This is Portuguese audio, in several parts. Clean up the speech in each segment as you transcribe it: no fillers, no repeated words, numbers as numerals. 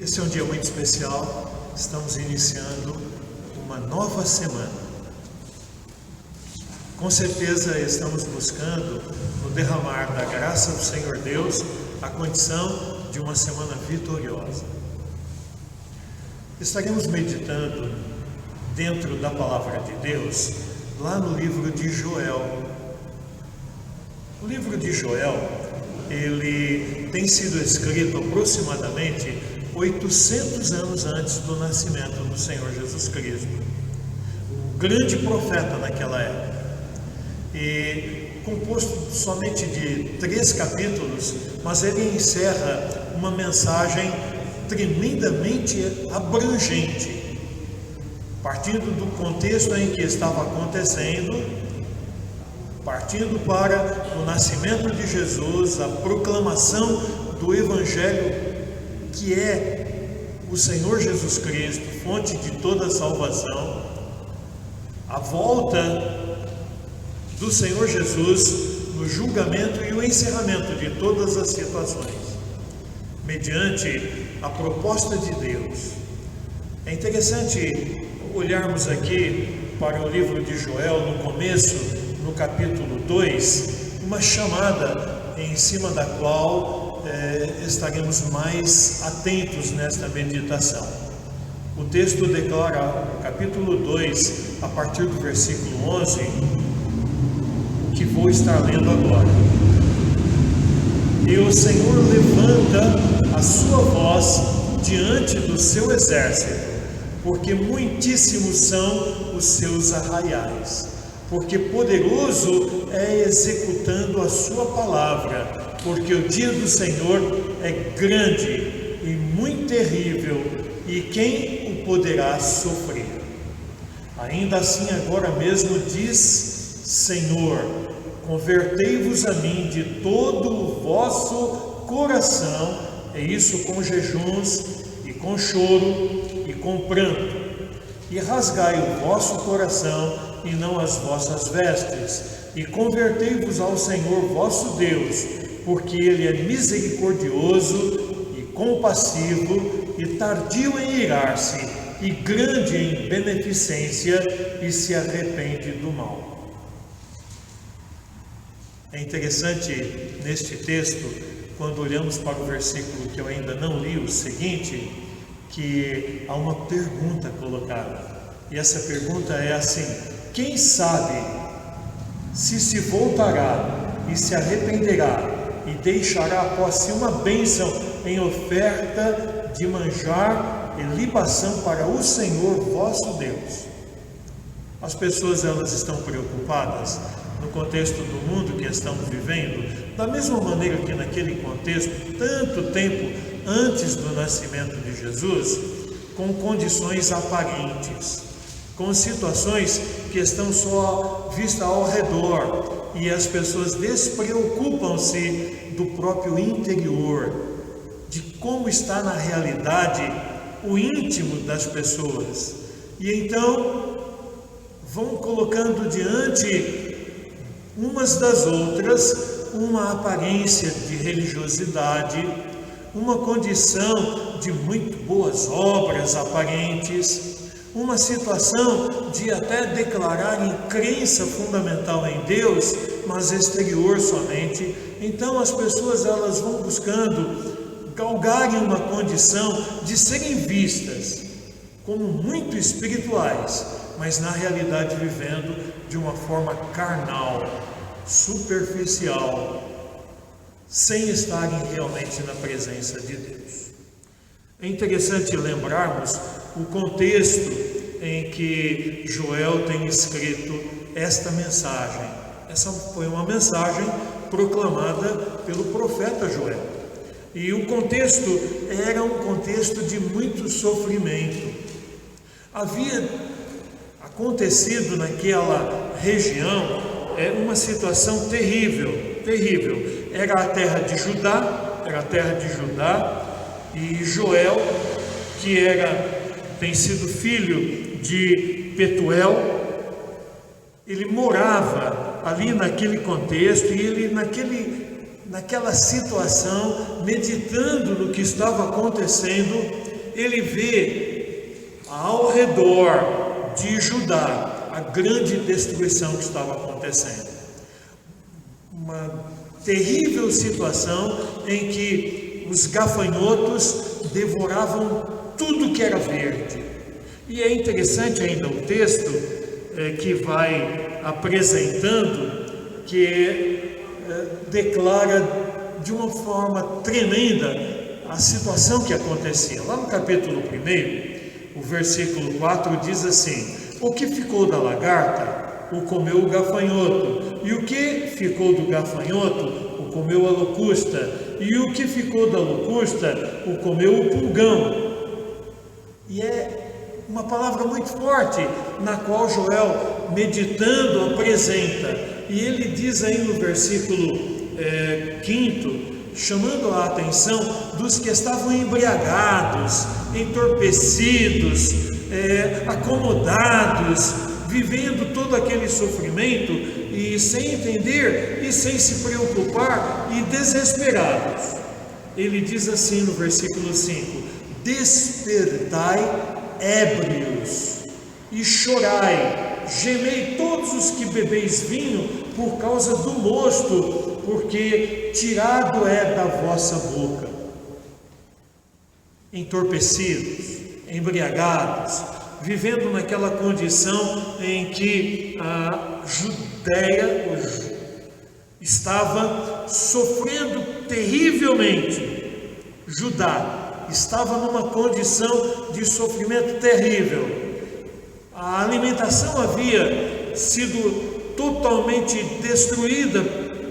Esse é um dia muito especial, estamos iniciando uma nova semana. Com certeza estamos buscando, no derramar da graça do Senhor Deus, a condição de uma semana vitoriosa. Estaremos meditando dentro da Palavra de Deus, lá no livro de Joel. O livro de Joel, ele tem sido escrito aproximadamente 800 anos antes do nascimento do Senhor Jesus Cristo, um grande profeta naquela época, e composto somente de 3 capítulos, mas ele encerra uma mensagem tremendamente abrangente, partindo do contexto em que estava acontecendo, partindo para o nascimento de Jesus, a proclamação do Evangelho, que é o Senhor Jesus Cristo, fonte de toda a salvação, a volta do Senhor Jesus no julgamento e o encerramento de todas as situações, mediante a proposta de Deus. É interessante olharmos aqui para o livro de Joel, no começo, no capítulo 2, uma chamada em cima da qual estaremos mais atentos nesta meditação. O texto declara, no capítulo 2, a partir do versículo 11, o que vou estar lendo agora. E o Senhor levanta a sua voz diante do seu exército, porque muitíssimos são os seus arraiais, porque poderoso é executando a sua palavra, porque o dia do Senhor é grande e muito terrível, e quem o poderá sofrer? Ainda assim agora mesmo diz Senhor, convertei-vos a mim de todo o vosso coração, é isso com jejuns e com choro e com pranto, e rasgai o vosso coração e não as vossas vestes, e convertei-vos ao Senhor vosso Deus, porque Ele é misericordioso e compassivo e tardio em irar-se e grande em beneficência e se arrepende do mal. É interessante neste texto, quando olhamos para o versículo que eu ainda não li, o seguinte, que há uma pergunta colocada, e essa pergunta é assim: quem sabe se voltará e se arrependerá e deixará após si uma bênção em oferta de manjar e libação para o Senhor vosso Deus? As pessoas, elas estão preocupadas no contexto do mundo que estamos vivendo, da mesma maneira que naquele contexto, tanto tempo antes do nascimento de Jesus, com condições aparentes, com situações que estão só vistas ao redor, e as pessoas despreocupam-se do próprio interior, de como está na realidade o íntimo das pessoas, e então vão colocando diante umas das outras uma aparência de religiosidade, uma condição de muito boas obras aparentes, uma situação de até declararem crença fundamental em Deus, mas exterior somente. Então as pessoas, elas vão buscando galgarem uma condição de serem vistas como muito espirituais, mas na realidade vivendo de uma forma carnal, superficial, sem estarem realmente na presença de Deus. É interessante lembrarmos o contexto em que Joel tem escrito esta mensagem. Essa foi uma mensagem proclamada pelo profeta Joel. E o contexto era um contexto de muito sofrimento. Havia acontecido naquela região uma situação terrível. Era a terra de Judá, e Joel, que tem sido filho de Petuel, ele morava ali naquele contexto, e ele naquela situação, meditando no que estava acontecendo, ele vê ao redor de Judá a grande destruição que estava acontecendo. Uma terrível situação em que os gafanhotos devoravam tudo que era verde. E é interessante ainda o texto que vai apresentando, que declara de uma forma tremenda a situação que acontecia. Lá no capítulo 1, o versículo 4 diz assim: o que ficou da lagarta, o comeu o gafanhoto, e o que ficou do gafanhoto, o comeu a locusta, e o que ficou da locusta, o comeu o pulgão. E é uma palavra muito forte, na qual Joel, meditando, apresenta. E ele diz aí no versículo 5, chamando a atenção dos que estavam embriagados, entorpecidos, acomodados, vivendo todo aquele sofrimento e sem entender e sem se preocupar e desesperados. Ele diz assim no versículo 5: despertai ébrios e chorai, gemei todos os que bebeis vinho por causa do mosto, porque tirado é da vossa boca. Entorpecidos, embriagados, vivendo naquela condição em que a Judéia estava sofrendo terrivelmente. Judá estava numa condição de sofrimento terrível. A alimentação havia sido totalmente destruída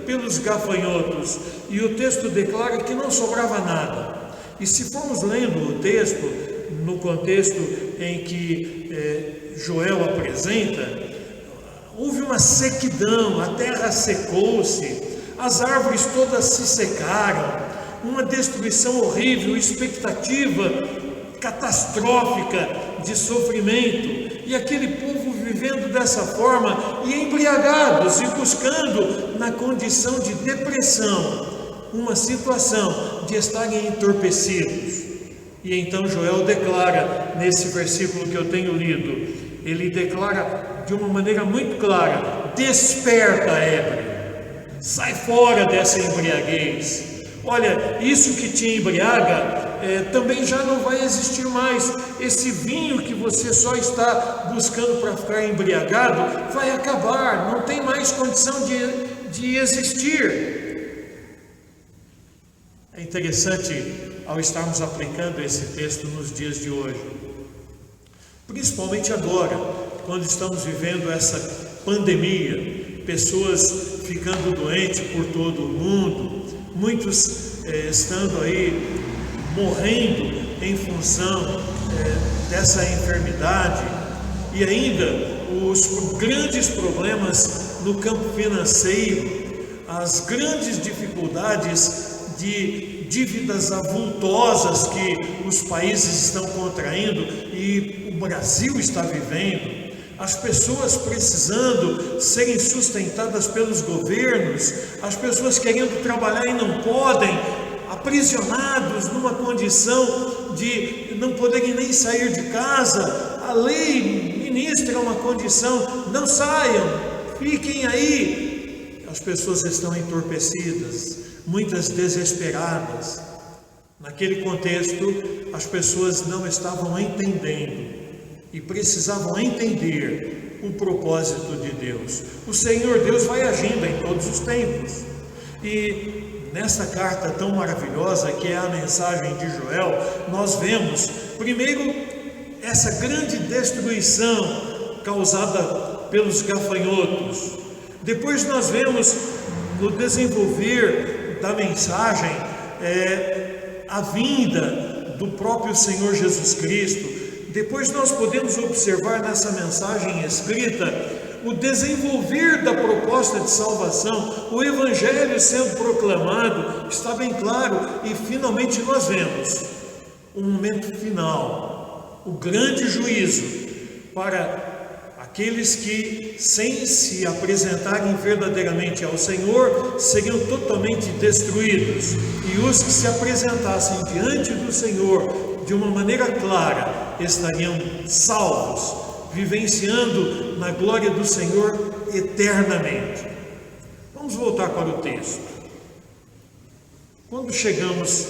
pelos gafanhotos, e o texto declara que não sobrava nada. E se formos lendo o texto no contexto em que Joel apresenta, houve uma sequidão, a terra secou-se, as árvores todas se secaram, uma destruição horrível, expectativa catastrófica de sofrimento, e aquele povo vivendo dessa forma e embriagados e buscando na condição de depressão, uma situação de estarem entorpecidos. E então Joel declara, nesse versículo que eu tenho lido, ele declara de uma maneira muito clara: desperta, ébrio, sai fora dessa embriaguez. Olha, isso que te embriaga também já não vai existir mais. Esse vinho que você só está buscando para ficar embriagado vai acabar, não tem mais condição de existir. É interessante, ao estarmos aplicando esse texto nos dias de hoje, principalmente agora, quando estamos vivendo essa pandemia, pessoas ficando doentes por todo o mundo, muitos estando aí morrendo em função dessa enfermidade, e ainda os grandes problemas no campo financeiro, as grandes dificuldades de dívidas avultosas que os países estão contraindo e o Brasil está vivendo, as pessoas precisando serem sustentadas pelos governos, as pessoas querendo trabalhar e não podem, aprisionados numa condição de não poderem nem sair de casa. A lei ministra uma condição: não saiam, fiquem aí. As pessoas estão entorpecidas, muitas desesperadas. Naquele contexto, as pessoas não estavam entendendo e precisavam entender o propósito de Deus. O Senhor Deus vai agindo em todos os tempos. E nessa carta tão maravilhosa que é a mensagem de Joel, nós vemos, primeiro, essa grande destruição causada pelos gafanhotos. Depois nós vemos, no desenvolver da mensagem, a vinda do próprio Senhor Jesus Cristo. Depois nós podemos observar nessa mensagem escrita o desenvolver da proposta de salvação, o Evangelho sendo proclamado, está bem claro, e finalmente nós vemos um momento final, o grande juízo para aqueles que, sem se apresentarem verdadeiramente ao Senhor, seriam totalmente destruídos, e os que se apresentassem diante do Senhor de uma maneira clara, estariam salvos, vivenciando na glória do Senhor eternamente. Vamos voltar para o texto. Quando chegamos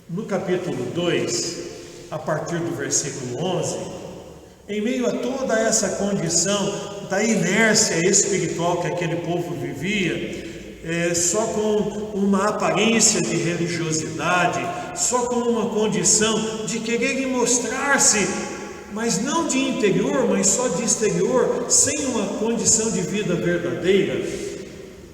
no capítulo 2, a partir do versículo 11, em meio a toda essa condição da inércia espiritual que aquele povo vivia, só com uma aparência de religiosidade, só com uma condição de quererem mostrar-se, mas não de interior, mas só de exterior, sem uma condição de vida verdadeira,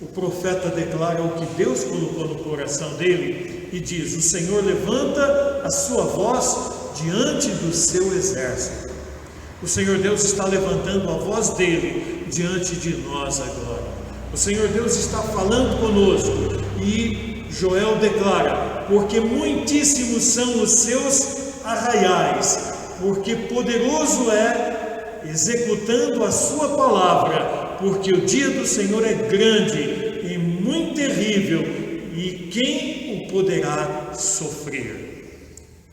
o profeta declara o que Deus colocou no coração dele e diz: o Senhor levanta a sua voz diante do seu exército. O Senhor Deus está levantando a voz dele diante de nós agora. O Senhor Deus está falando conosco e Joel declara: porque muitíssimos são os seus arraiais, porque poderoso é executando a sua palavra, porque o dia do Senhor é grande e muito terrível, e quem o poderá sofrer?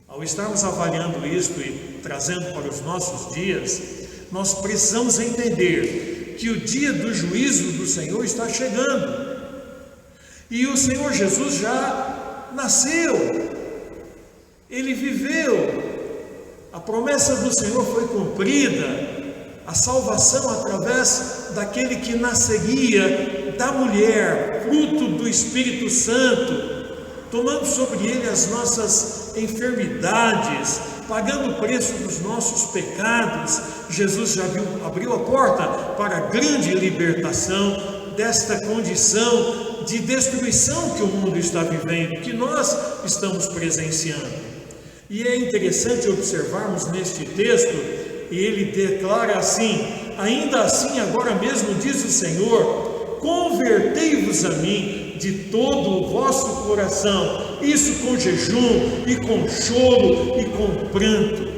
Ao estarmos avaliando isto e trazendo para os nossos dias, nós precisamos entender que o dia do juízo do Senhor está chegando, e o Senhor Jesus já nasceu, ele viveu, a promessa do Senhor foi cumprida, a salvação através daquele que nasceria da mulher, fruto do Espírito Santo, tomando sobre ele as nossas enfermidades, pagando o preço dos nossos pecados. Jesus já abriu a porta para a grande libertação desta condição de destruição que o mundo está vivendo, que nós estamos presenciando. E é interessante observarmos neste texto, e ele declara assim: ainda assim agora mesmo diz o Senhor, convertei-vos a mim de todo o vosso coração, isso com jejum e com choro e com pranto.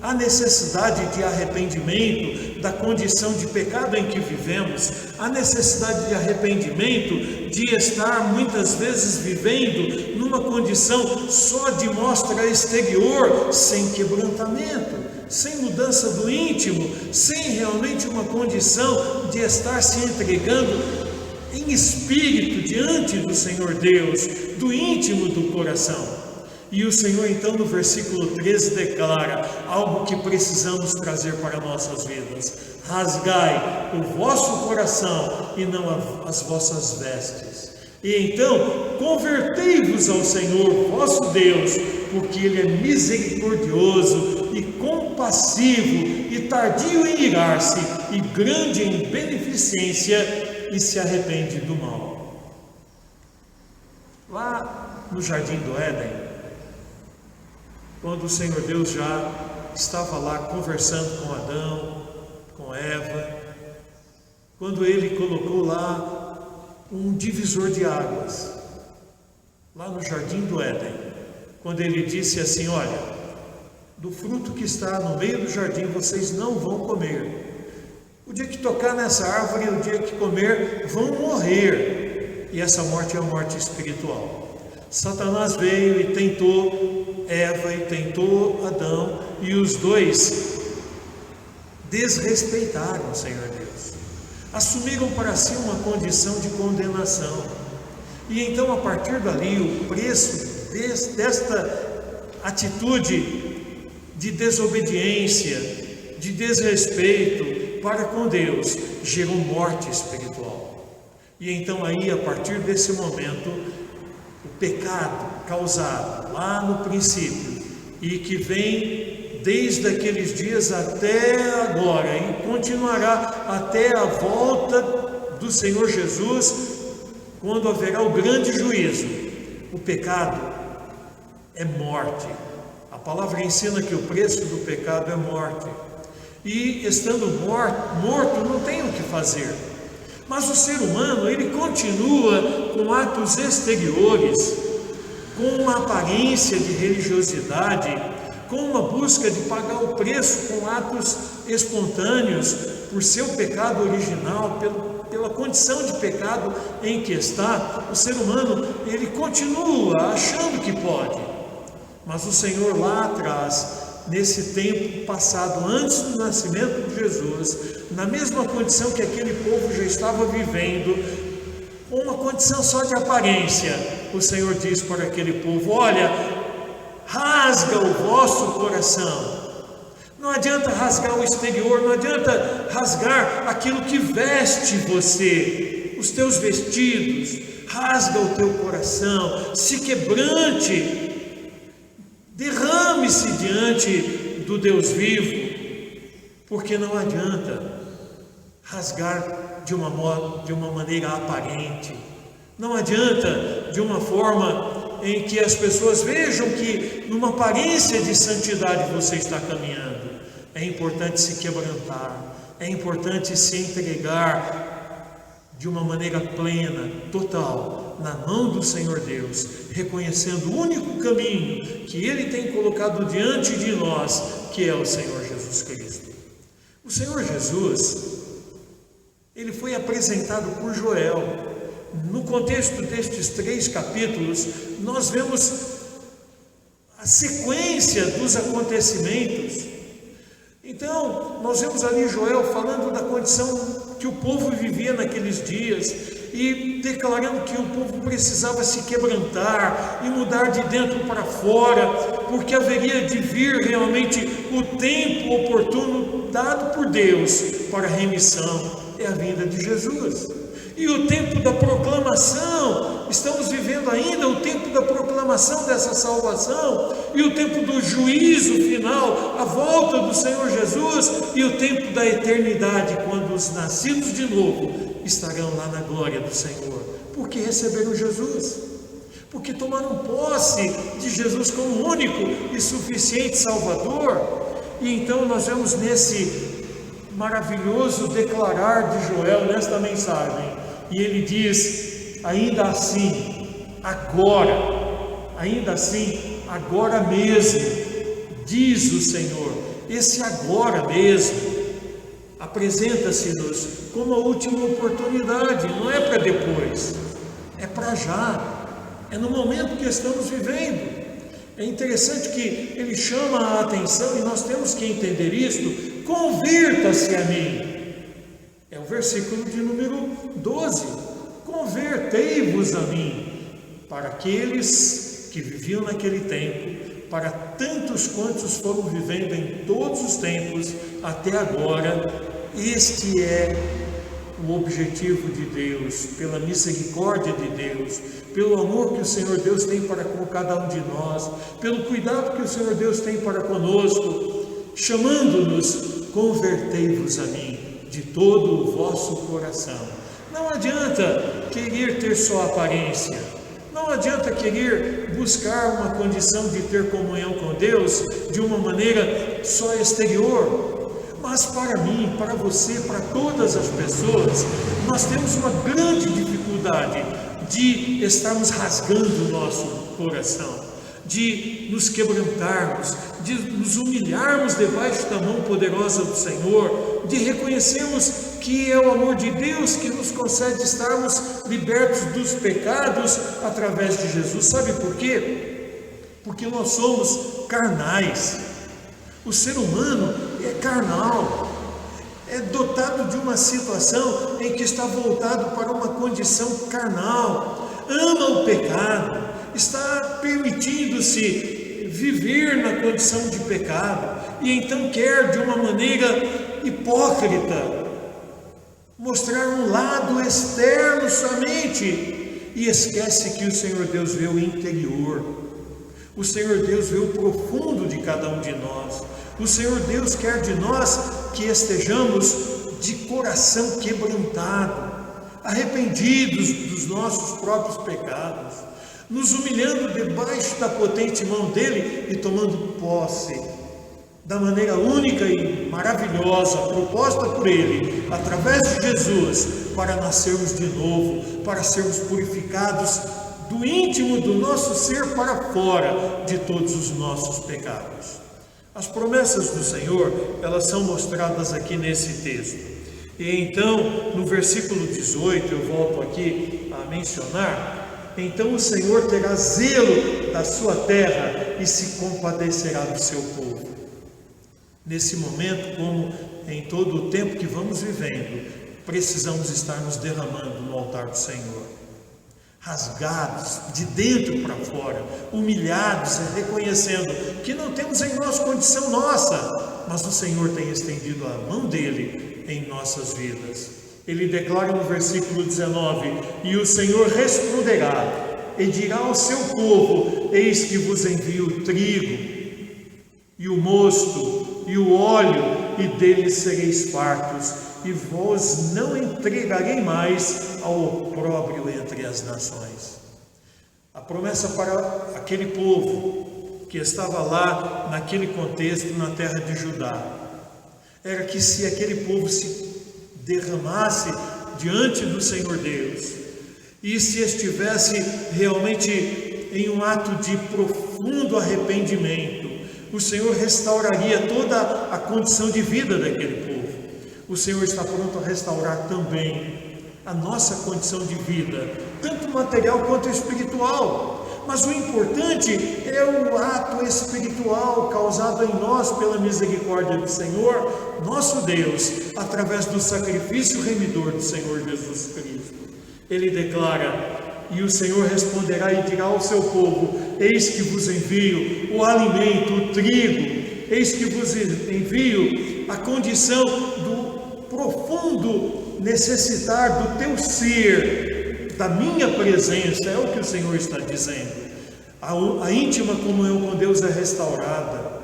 Há necessidade de arrependimento da condição de pecado em que vivemos, há necessidade de arrependimento de estar muitas vezes vivendo numa condição só de mostra exterior, sem quebrantamento, sem mudança do íntimo, sem realmente uma condição de estar se entregando em espírito diante do Senhor Deus, do íntimo do coração. E o Senhor então no versículo 13 declara algo que precisamos trazer para nossas vidas: rasgai o vosso coração e não as vossas vestes, e então convertei-vos ao Senhor vosso Deus, porque Ele é misericordioso e compassivo e tardio em irar-se e grande em beneficência, e se arrepende do mal. Lá no jardim do Éden, quando o Senhor Deus já estava lá conversando com Adão, com Eva, quando Ele colocou lá um divisor de águas, lá no jardim do Éden, quando Ele disse assim: olha, do fruto que está no meio do jardim vocês não vão comer, o dia que tocar nessa árvore, o dia que comer, vão morrer, e essa morte é a morte espiritual. Satanás veio e tentou Eva e tentou Adão, e os dois desrespeitaram o Senhor Deus, assumiram para si uma condição de condenação, e então a partir dali o preço desta atitude de desobediência, de desrespeito para com Deus, gerou morte espiritual. E então aí, a partir desse momento, o pecado causado lá no princípio e que vem desde aqueles dias até agora e continuará até a volta do Senhor Jesus, quando haverá o grande juízo, o pecado é morte. A palavra ensina que o preço do pecado é morte, e estando morto não tem o que fazer. Mas o ser humano, ele continua com atos exteriores, com uma aparência de religiosidade, com uma busca de pagar o preço com atos espontâneos, por seu pecado original, pela condição de pecado em que está. O ser humano, ele continua achando que pode. Mas o Senhor lá atrás, nesse tempo passado, antes do nascimento de Jesus, na mesma condição que aquele povo já estava vivendo, uma condição só de aparência, o Senhor diz para aquele povo: olha, rasga o vosso coração. Não adianta rasgar o exterior, não adianta rasgar aquilo que veste você, os teus vestidos. Rasga o teu coração, se quebrante, derrame-se diante do Deus vivo, porque não adianta rasgar de uma maneira aparente, não adianta de uma forma em que as pessoas vejam que numa aparência de santidade você está caminhando. É importante se quebrantar, é importante se entregar de uma maneira plena, total, na mão do Senhor Deus, reconhecendo o único caminho que Ele tem colocado diante de nós, que é o Senhor Jesus Cristo. O Senhor Jesus, Ele foi apresentado por Joel. No contexto destes 3 capítulos, nós vemos a sequência dos acontecimentos. Então, nós vemos ali Joel falando da condição que o povo vivia naqueles dias e declarando que o povo precisava se quebrantar e mudar de dentro para fora, porque haveria de vir realmente o tempo oportuno dado por Deus para a remissão. É a vinda de Jesus. E o tempo da proclamação, estamos vivendo ainda o tempo da proclamação dessa salvação, e o tempo do juízo final, a volta do Senhor Jesus, e o tempo da eternidade, quando os nascidos de novo estarão lá na glória do Senhor, porque receberam Jesus, porque tomaram posse de Jesus como único e suficiente Salvador. E então nós vemos nesse maravilhoso declarar de Joel, nesta mensagem, e ele diz: ainda assim, agora mesmo, diz o Senhor. Esse agora mesmo apresenta-se-nos como a última oportunidade, não é para depois, é para já, é no momento que estamos vivendo. É interessante que ele chama a atenção, e nós temos que entender isto: convirta-se a mim. É o versículo de número 12. Convertei-vos a mim. Para aqueles que viviam naquele tempo, para tantos quantos foram vivendo em todos os tempos até agora, este é o objetivo de Deus, pela misericórdia de Deus, pelo amor que o Senhor Deus tem para com cada um de nós, pelo cuidado que o Senhor Deus tem para conosco, chamando-nos: convertei-vos a mim de todo o vosso coração. Não adianta querer ter só aparência, não adianta querer buscar uma condição de ter comunhão com Deus de uma maneira só exterior. Mas para mim, para você, para todas as pessoas, nós temos uma grande dificuldade de estarmos rasgando o nosso coração, de nos quebrantarmos, de nos humilharmos debaixo da mão poderosa do Senhor, de reconhecermos que é o amor de Deus que nos concede estarmos libertos dos pecados através de Jesus. Sabe por quê? Porque nós somos carnais. O ser humano é carnal, é dotado de uma situação em que está voltado para uma condição carnal, ama o pecado, está permitindo-se viver na condição de pecado, e então quer de uma maneira hipócrita mostrar um lado externo somente, e esquece que o Senhor Deus vê o interior, o Senhor Deus vê o profundo de cada um de nós. O Senhor Deus quer de nós que estejamos de coração quebrantado, arrependidos dos nossos próprios pecados, nos humilhando debaixo da potente mão dele e tomando posse da maneira única e maravilhosa proposta por ele, através de Jesus, para nascermos de novo, para sermos purificados do íntimo do nosso ser para fora de todos os nossos pecados. As promessas do Senhor, elas são mostradas aqui nesse texto. E então, no versículo 18, eu volto aqui a mencionar, então o Senhor terá zelo da sua terra e se compadecerá do seu povo. Nesse momento, como em todo o tempo que vamos vivendo, precisamos estar nos derramando no altar do Senhor, rasgados de dentro para fora, humilhados e reconhecendo que não temos em nós condição nossa, mas o Senhor tem estendido a mão dele em nossas vidas. Ele declara no versículo 19: e o Senhor responderá e dirá ao seu povo: eis que vos envio o trigo e o mosto e o óleo, e deles sereis fartos, e vos não entregarei mais ao opróbrio entre as nações. A promessa para aquele povo que estava lá naquele contexto na terra de Judá era que se aquele povo se derramasse diante do Senhor Deus e se estivesse realmente em um ato de profundo arrependimento, o Senhor restauraria toda a condição de vida daquele povo. O Senhor está pronto a restaurar também a nossa condição de vida, tanto material quanto espiritual. Mas o importante é o ato espiritual causado em nós pela misericórdia do Senhor, nosso Deus, através do sacrifício remidor do Senhor Jesus Cristo. Ele declara: e o Senhor responderá e dirá ao seu povo: eis que vos envio o alimento, o trigo, eis que vos envio a condição do profundo necessitar do teu ser, da minha presença. É o que o Senhor está dizendo. A íntima comunhão com Deus é restaurada.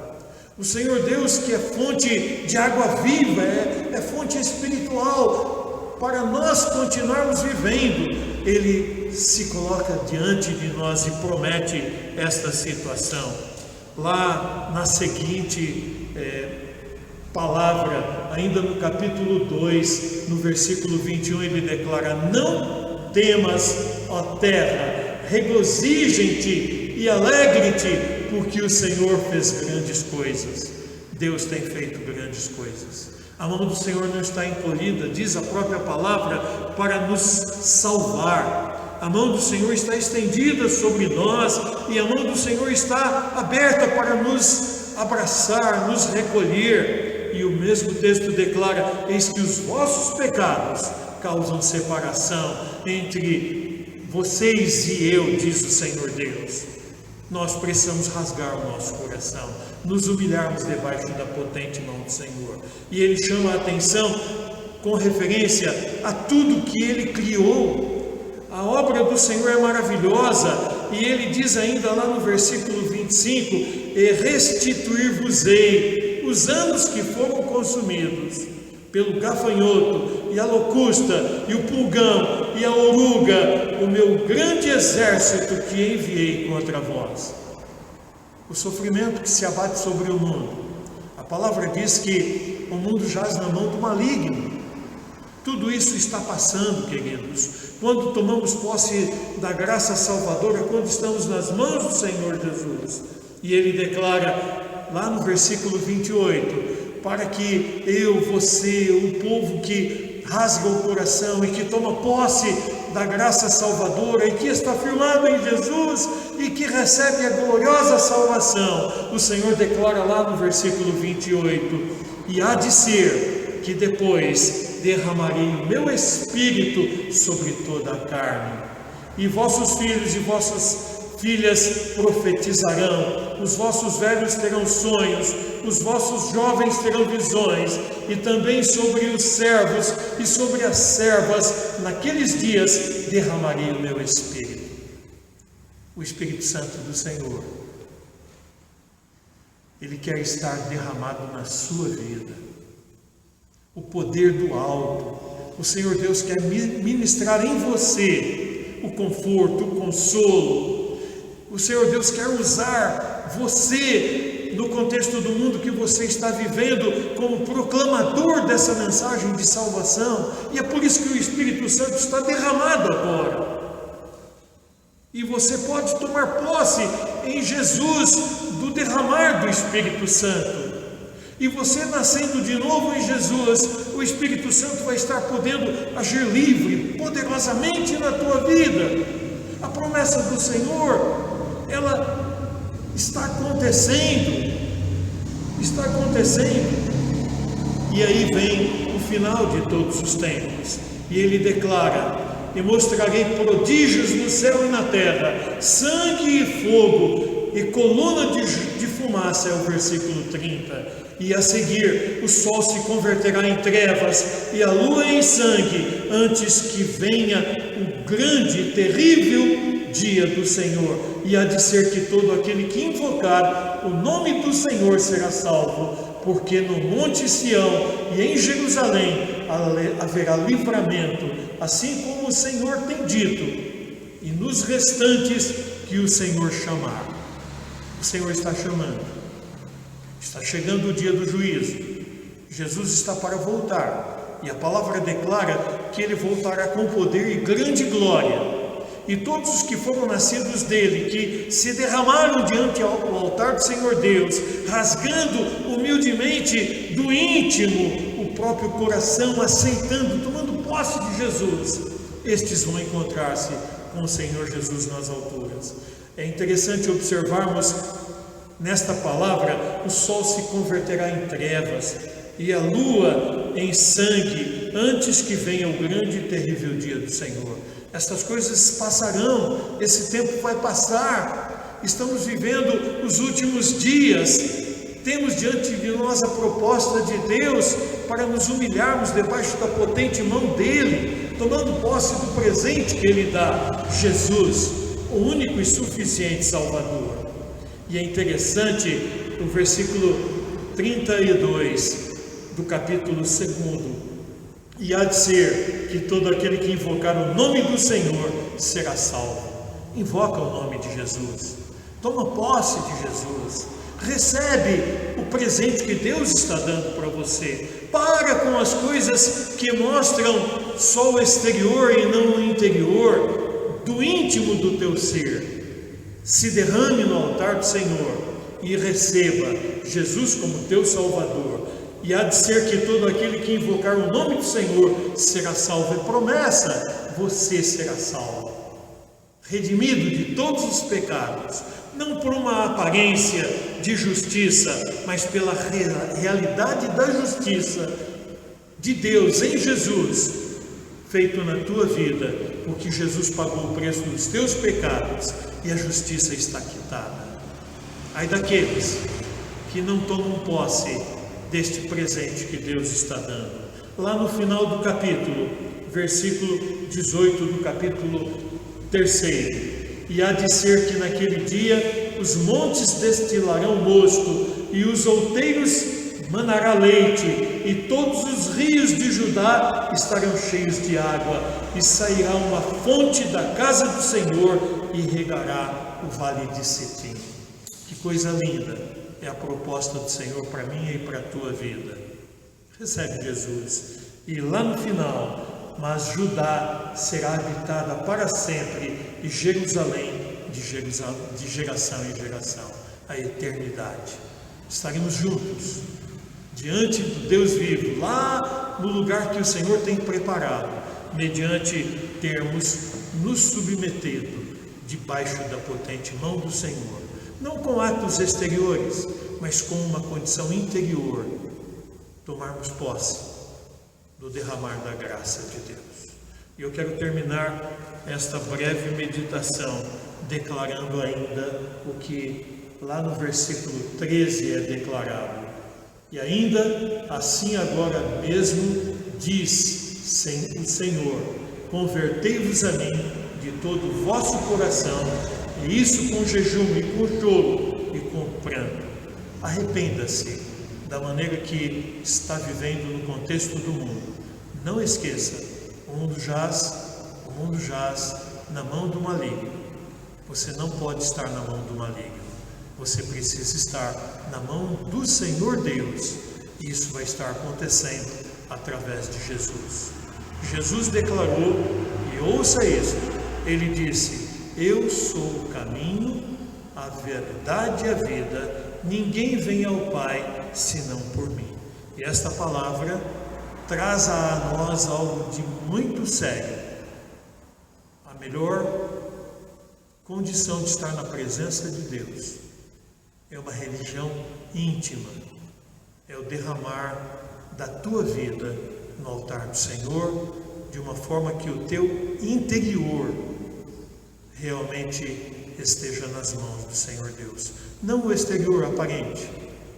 O Senhor Deus, que é fonte de água viva, é fonte espiritual para nós continuarmos vivendo. Ele se coloca diante de nós e promete esta situação. Lá na seguinte palavra, ainda no capítulo 2, no versículo 21, ele declara: não temas, ó terra, regozije-te e alegre-te, porque o Senhor fez grandes coisas. Deus tem feito grandes coisas. A mão do Senhor não está encolhida, diz a própria palavra, para nos salvar. A mão do Senhor está estendida sobre nós e a mão do Senhor está aberta para nos abraçar, nos recolher. E o mesmo texto declara: eis que os vossos pecados causam separação entre vocês e eu, diz o Senhor Deus. Nós precisamos rasgar o nosso coração, nos humilharmos debaixo da potente mão do Senhor. E Ele chama a atenção com referência a tudo que Ele criou. A obra do Senhor é maravilhosa, e Ele diz ainda lá no versículo 25: e restituir-vos-ei os anos que foram consumidos pelo gafanhoto e a locusta e o pulgão e a oruga, o meu grande exército que enviei contra vós. O sofrimento que se abate sobre o mundo, a palavra diz que o mundo jaz na mão do maligno. Tudo isso está passando, queridos, quando tomamos posse da graça salvadora, quando estamos nas mãos do Senhor Jesus. E Ele declara lá no versículo 28, para que eu, você, o povo que rasga o coração e que toma posse da graça salvadora e que está firmado em Jesus e que recebe a gloriosa salvação, o Senhor declara lá no versículo 28, e há de ser que depois derramarei o meu Espírito sobre toda a carne, e vossos filhos e vossas filhas profetizarão, os vossos velhos terão sonhos, os vossos jovens terão visões, e também sobre os servos e sobre as servas, naqueles dias derramarei o meu Espírito. O Espírito Santo do Senhor, Ele quer estar derramado na sua vida. O poder do alto, o Senhor Deus quer ministrar em você o conforto, o consolo. O Senhor Deus quer usar você no contexto do mundo que você está vivendo como proclamador dessa mensagem de salvação. E é por isso que o Espírito Santo está derramado agora. E você pode tomar posse em Jesus do derramar do Espírito Santo. E você nascendo de novo em Jesus, o Espírito Santo vai estar podendo agir livre, poderosamente na tua vida. A promessa do Senhor, ela está acontecendo. Está acontecendo. E aí vem o final de todos os tempos. E ele declara: e mostrarei prodígios no céu e na terra, sangue e fogo, e coluna de fumaça, é o versículo 30. E a seguir, o sol se converterá em trevas, e a lua em sangue, antes que venha o grande e terrível dia do Senhor. E há de ser que todo aquele que invocar o nome do Senhor será salvo, porque no monte Sião e em Jerusalém haverá livramento, assim como o Senhor tem dito, e nos restantes que o Senhor chamar. O Senhor está chamando. Está chegando o dia do juízo. Jesus está para voltar. E a palavra declara que ele voltará com poder e grande glória. E todos os que foram nascidos dele, que se derramaram diante do altar do Senhor Deus, rasgando humildemente do íntimo o próprio coração, aceitando, tomando posse de Jesus, estes vão encontrar-se com o Senhor Jesus nas alturas. É interessante observarmos nesta palavra: o sol se converterá em trevas e a lua em sangue, antes que venha o grande e terrível dia do Senhor. Estas coisas passarão, esse tempo vai passar, estamos vivendo os últimos dias, temos diante de nós a proposta de Deus para nos humilharmos debaixo da potente mão dele, tomando posse do presente que ele dá, Jesus, o único e suficiente Salvador. E é interessante o versículo 32 do capítulo 2: e há de ser que todo aquele que invocar o nome do Senhor será salvo. Invoca o nome de Jesus, toma posse de Jesus, recebe o presente que Deus está dando para você. Para com as coisas que mostram só o exterior e não o interior, do íntimo do teu ser. Se derrame no altar do Senhor e receba Jesus como teu Salvador. E há de ser que todo aquele que invocar o nome do Senhor será salvo. É promessa, você será salvo, redimido de todos os pecados, não por uma aparência de justiça, mas pela realidade da justiça de Deus em Jesus, feito na tua vida, porque Jesus pagou o preço dos teus pecados e a justiça está quitada. Ai daqueles que não tomam posse deste presente que Deus está dando. Lá no final do capítulo, versículo 18 do capítulo 3: e há de ser que naquele dia os montes destilarão mosto, e os outeiros manará leite, e todos os rios de Judá estarão cheios de água, e sairá uma fonte da casa do Senhor, e regará o vale de Sitim. Que coisa linda é a proposta do Senhor para mim e para a tua vida. Recebe Jesus. E lá no final: mas Judá será habitada para sempre, e Jerusalém de geração em geração, a eternidade. Estaremos juntos diante do Deus vivo, lá no lugar que o Senhor tem preparado, mediante termos nos submetido debaixo da potente mão do Senhor. Não com atos exteriores, mas com uma condição interior, tomarmos posse do derramar da graça de Deus. E eu quero terminar esta breve meditação declarando ainda o que lá no versículo 13 é declarado. E ainda assim agora mesmo diz o Senhor: convertei-vos a mim de todo o vosso coração, e isso com jejum e com choro e com pranto. Arrependa-se da maneira que está vivendo no contexto do mundo. Não esqueça, o mundo jaz na mão do maligno. Você não pode estar na mão do maligno. Você precisa estar na mão do Senhor Deus. E isso vai estar acontecendo através de Jesus. Jesus declarou, e ouça isso, ele disse: eu sou o caminho, a verdade e a vida, ninguém vem ao Pai senão por mim. E esta palavra traz a nós algo de muito sério. A melhor condição de estar na presença de Deus. É uma religião íntima, é o derramar da tua vida no altar do Senhor, de uma forma que o teu interior realmente esteja nas mãos do Senhor Deus. Não o exterior aparente,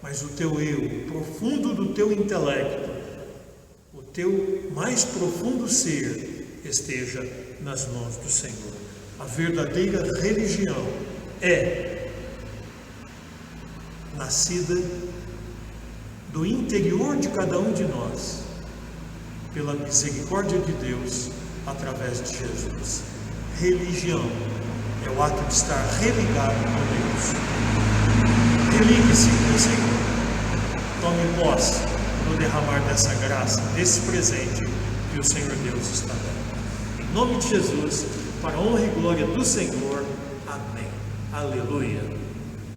mas o teu eu, o profundo do teu intelecto, o teu mais profundo ser esteja nas mãos do Senhor. A verdadeira religião é nascida do interior de cada um de nós, pela misericórdia de Deus, através de Jesus. Religião é o ato de estar religado com Deus. Religue-se com o Senhor. Tome posse no derramar dessa graça, desse presente que o Senhor Deus está dando. Em nome de Jesus, para a honra e glória do Senhor. Amém. Aleluia.